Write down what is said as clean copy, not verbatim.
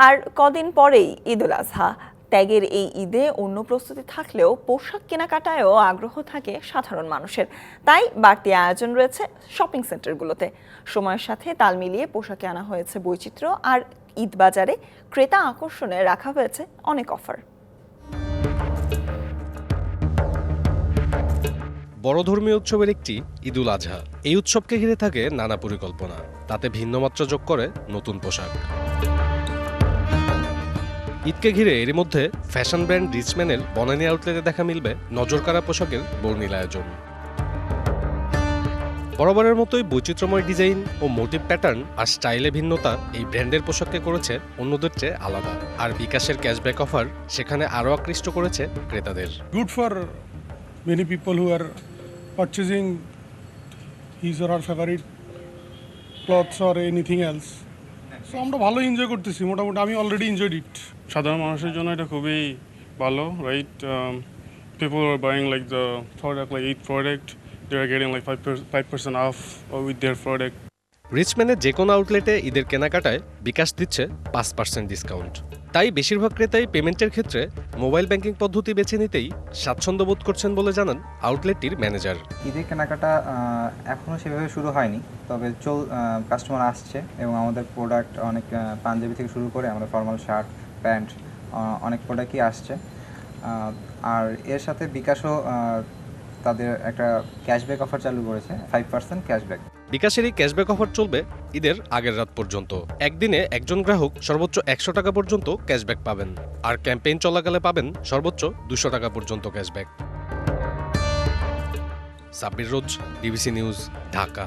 আর কদিন পরেই ঈদুল আজহা। ত্যাগের এই ঈদে অন্য প্রস্তুতি থাকলেও পোশাক কেনাকাটায়ও আগ্রহ থাকে সাধারণ মানুষের। তাই বাড়তি আয়োজন রয়েছে শপিং সেন্টারগুলোতে। সময়ের সাথে তাল মিলিয়ে পোশাকে আনা হয়েছে বৈচিত্র্য, আর ঈদ বাজারে ক্রেতা আকর্ষণে রাখা হয়েছে অনেক অফার। বড় ধর্মীয় উৎসবের একটি ঈদুল আজহা। এই উৎসবকে ঘিরে থাকে নানা পরিকল্পনা, তাতে ভিন্ন মাত্রা যোগ করে নতুন পোশাক। ঈদকে ঘিরে এরই মধ্যে ফ্যাশন ব্র্যান্ড রিচম্যানের বনানী আউটলেটে দেখা মিলবে নজরকাড়া পোশাকের বর্ণিল আয়োজন। বরাবরের মতোই বৈচিত্র্যময় ডিজাইন ও মোটিভ প্যাটার্ন আর স্টাইলে ভিন্নতা এই ব্র্যান্ডের পোশাককে করেছে অন্যদের চেয়ে আলাদা। আর বিকাশের ক্যাশব্যাক অফার সেখানে আরও আকৃষ্ট করেছে ক্রেতাদের। Good for many people who are purchasing his or her favorite clothes or anything else. So আমরা ভালো এনজয় করতেছি, মোটামুটি আমি অলরেডি এনজয়েড ইট। সাধারণ মানুষের জন্য এটা খুবই ভালো, right? People are buying like the product, like each product, they are getting like 5% off with their product. রিচম্যানের যে কোনো আউটলেটে ঈদের কেনাকাটায় বিকাশ দিচ্ছে 5% ডিসকাউন্ট। তাই বেশিরভাগ ক্রেতাই পেমেন্টের ক্ষেত্রে মোবাইল ব্যাংকিং পদ্ধতি বেছে নিতেই স্বাচ্ছন্দ্য বোধ করছেন বলে জানান আউটলেটটির ম্যানেজার। ঈদের কেনাকাটা এখনও সেভাবে শুরু হয়নি, তবে কাস্টমার আসছে এবং আমাদের প্রোডাক্ট অনেক পাঞ্জাবি থেকে শুরু করে আমাদের ফর্মাল শার্ট, প্যান্ট অনেক প্রোডাক্টই আসছে। আর এর সাথে বিকাশও তাদের একটা ক্যাশব্যাক অফার চালু করেছে, 5% ক্যাশব্যাক। বিকাশের এই ক্যাশব্যাক অফার চলবে ঈদের আগের রাত পর্যন্ত। একদিনে একজন গ্রাহক সর্বোচ্চ 100 টাকা পর্যন্ত ক্যাশব্যাক পাবেন, আর ক্যাম্পেইন চলাকালে পাবেন সর্বোচ্চ 200 টাকা পর্যন্ত ক্যাশব্যাক। সাব্বির রোজ, ডিবিসি নিউজ, ঢাকা।